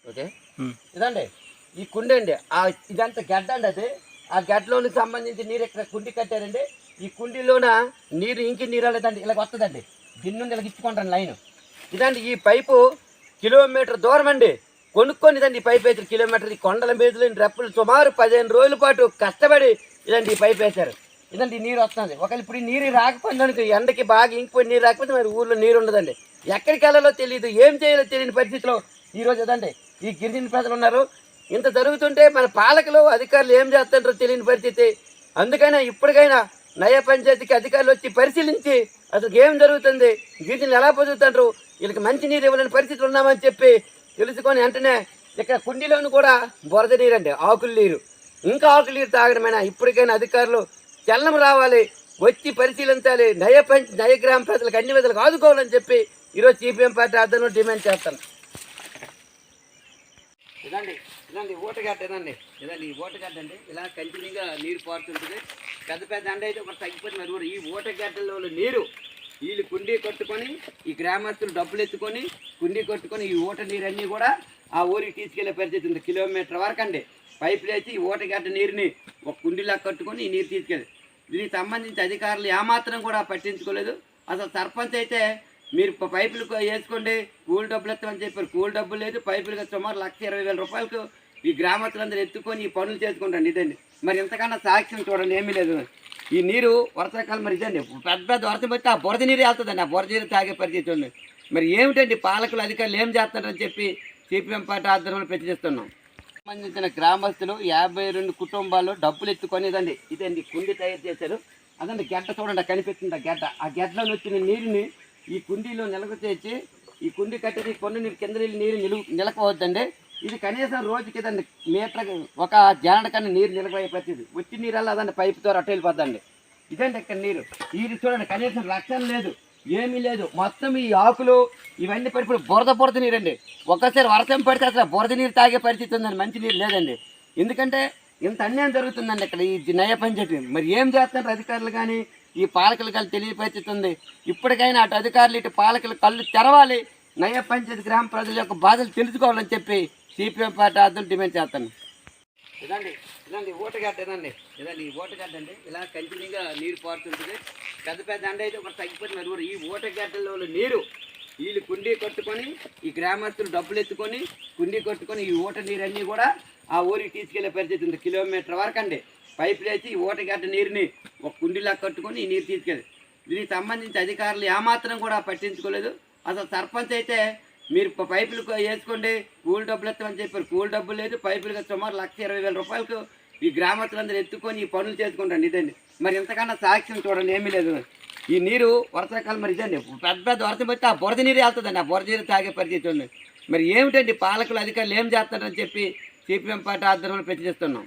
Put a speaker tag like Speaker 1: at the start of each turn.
Speaker 1: okay ఇదండి ఈ కుండి అండి ఇదంతా గడ్డ అండి అది ఆ గడ్డలోనికి సంబంధించి నీరు ఇక్కడ కుండి కట్టారండి ఈ కుండీలోన నీరు ఇంకి నీరు లేదండి ఇలా వస్తుందండి దీని నుండి ఇలా ఇచ్చుకుంటాను లైన్ ఇదండి ఈ పైపు కిలోమీటర్ దూరం అండి కొనుక్కొని ఇదండి ఈ పైప్ వేసారు కిలోమీటర్ ఈ కొండల మీదలు రెప్పులు సుమారు 15 రోజుల పాటు కష్టపడి ఇదండి ఈ పైప్ వేశారు ఇదండి నీరు వస్తుంది ఒకవేళ ఇప్పుడు ఈ నీరు రాకపోయింది అనుకో ఎండకి బాగా ఇంకిపోయి నీరు రాకపోతే మరి ఊళ్ళో నీరు ఉండదండి ఎక్కడికి వెళ్ళాలో తెలియదు ఏం చేయాలో తెలియని పరిస్థితిలో ఈరోజు ఇదండి ఈ గిరిజన ప్రజలు ఉన్నారు ఇంత జరుగుతుంటే మన పాలకులు అధికారులు ఏం చేస్తుంటారో తెలియని పరిస్థితి అందుకైనా ఇప్పటికైనా నయా పంచాయతీకి అధికారులు వచ్చి పరిశీలించి అసలు ఏం జరుగుతుంది గిరిజనులు ఎలా పొందుతుంటారు వీళ్ళకి మంచి నీరు ఇవ్వలేని పరిస్థితులు ఉన్నామని చెప్పి తెలుసుకొని వెంటనే ఇక్కడ కుండీలోను కూడా బురద నీరు అండి ఆకుల నీరు ఇంకా ఆకుల నీరు తాగడమైనా ఇప్పటికైనా అధికారులు చలనం రావాలి వచ్చి పరిశీలించాలి నయ గ్రామ ప్రజలకు అన్ని విధాలకు ఆదుకోవాలని చెప్పి ఈరోజు సిపిఎం పార్టీ ఆధ్వర్యంలో డిమాండ్ చేస్తాను ఇదండి ఓటగడ్డ ఇదండి ఈ ఓటగడ్డ అండి ఇలా కంటిన్యూగా నీరు పారుతుంటుంది పెద్ద పెద్ద అండ అయితే ఒకటి తగ్గిపోతే మరి కూడా ఈ ఓటగడ్డలో నీరు వీళ్ళు కుండీ కొట్టుకొని ఈ గ్రామస్తులు డబ్బులు ఎత్తుకొని కుండీ కొట్టుకొని ఈ ఓట నీరు అన్నీ కూడా ఆ ఊరికి తీసుకెళ్లే పరిస్థితి ఉంది కిలోమీటర్ వరకు అండి పైపులు వేసి ఈ ఓటగడ్డ నీరుని ఒక కుండీలా కట్టుకొని ఈ నీరు తీసుకెళ్ళి దీనికి సంబంధించి అధికారులు ఏమాత్రం కూడా పట్టించుకోలేదు అసలు సర్పంచ్ అయితే మీరు పైపులు వేసుకోండి కూల్ డబ్బులు ఎత్తామని చెప్పారు కూల్ డబ్బులు లేదు పైపులుగా సుమారు 1,20,000 రూపాయలకు ఈ గ్రామస్తులందరూ ఎత్తుకొని ఈ పనులు చేసుకుంటాండి ఇదండి మరి ఇంతకన్నా సాక్ష్యం చూడండి ఏమీ లేదు ఈ నీరు వర్షాకాలం మరి ఇదండి పెద్ద పెద్ద వర్షం పడితే ఆ బురద నీరు వెళ్తుందండి ఆ బురద నీరు తాగే పరిస్థితి ఉంది మరి ఏమిటండి పాలకులు అధికారులు ఏం చేస్తారని చెప్పి సిపిఎం పార్టీ ఆధ్వర్యంలో ప్రశ్నిస్తున్నాం సంబంధించిన గ్రామస్తులు 52 కుటుంబాలు డబ్బులు ఎత్తుకొని ఇదండి కుండి తయారు చేశారు అదండి గడ్డ చూడండి కనిపిస్తుంది ఆ గడ్డ ఆ గడ్డలో వచ్చిన నీరుని ఈ కుండీలో నిలక చేసి ఈ కుండీ కట్టేది కొన్ని నీరు కింద నీరు నిలకపోవద్దండి ఇది కనీసం రోజుకి ఇదండి మీటర్ ఒక జానడ కన్నా నీరు నిలకపోయే పరిస్థితి వచ్చి నీరల్లా అదండి పైపు ద్వారా అట్టు వెళ్ళిపోద్దండి ఇదండి ఇక్కడ నీరు చూడండి కనీసం రక్షణ లేదు ఏమీ లేదు మొత్తం ఈ ఆకులు ఇవన్నీ పడిపోయి బురద నీరండి ఒక్కసారి వర్షం పడితే అసలు బురద నీరు తాగే పరిస్థితి ఉందండి మంచి నీరు లేదండి ఎందుకంటే ఇంత అన్యాయం జరుగుతుందండి ఇక్కడ ఈ నయ పంచాయతీ మరి ఏం చేస్తున్నారు అధికారులు కానీ ఈ పాలకులు కళ్ళు తెలియ పరిస్థితి ఉంది ఇప్పటికైనా అటు అధికారులు ఇటు పాలకులు కళ్ళు తెరవాలి నయ పంచాయతీ గ్రామ ప్రజల యొక్క బాధలు తెలుసుకోవాలని చెప్పి సిపిఎం పార్టీ ఆధ్వర్యంలో డిమాండ్ చేస్తాను ఇదండి ఓటగడ్డ ఇదండి ఈ ఓటగడ్డ అండి ఇలా కంటిన్యూగా నీరు పారుతుంటుంది పెద్ద పెద్ద అండ అయితే ఒకటి తగ్గిపోతే మరి కూడా ఈ ఓటగడ్డలో నీరు వీళ్ళు కుండీ కొట్టుకొని ఈ గ్రామస్తులు డబ్బులు ఎత్తుకొని కుండీ కొట్టుకొని ఈ ఓట నీరు అన్నీ కూడా ఆ ఊరికి తీసుకెళ్లే పరిస్థితి ఉంది కిలోమీటర్ వరకు అండి పైపులు వేసి ఈ ఓటగడ్డ నీరుని ఒక కుండీలా కట్టుకొని ఈ నీరు తీసుకెళ్ళి దీనికి సంబంధించి అధికారులు ఏమాత్రం కూడా పట్టించుకోలేదు అసలు సర్పంచ్ అయితే మీరు పైపులు వేసుకోండి కూల్ డబ్బులు ఎత్తామని చెప్పారు కూల్ డబ్బులు లేదు పైపులుగా సుమారు 1,20,000 రూపాయలకు ఈ గ్రామస్తులందరూ ఎత్తుకొని ఈ పనులు చేసుకుంటాండి ఇదండి మరి ఇంతకన్నా సాక్ష్యం చూడండి ఏమీ లేదు ఈ నీరు వర్షాకాలం మరి ఇదండి పెద్ద పెద్ద వర్షం పడితే ఆ బురద నీరు వెళ్తుందండి ఆ బురద నీరు తాగే పరిస్థితి ఉంది మరి ఏమిటండి పాలకులు అధికారులు ఏం చేస్తారని చెప్పి సిపిఎం పార్టీ ఆధ్వర్యంలో ప్రశ్నిస్తున్నాం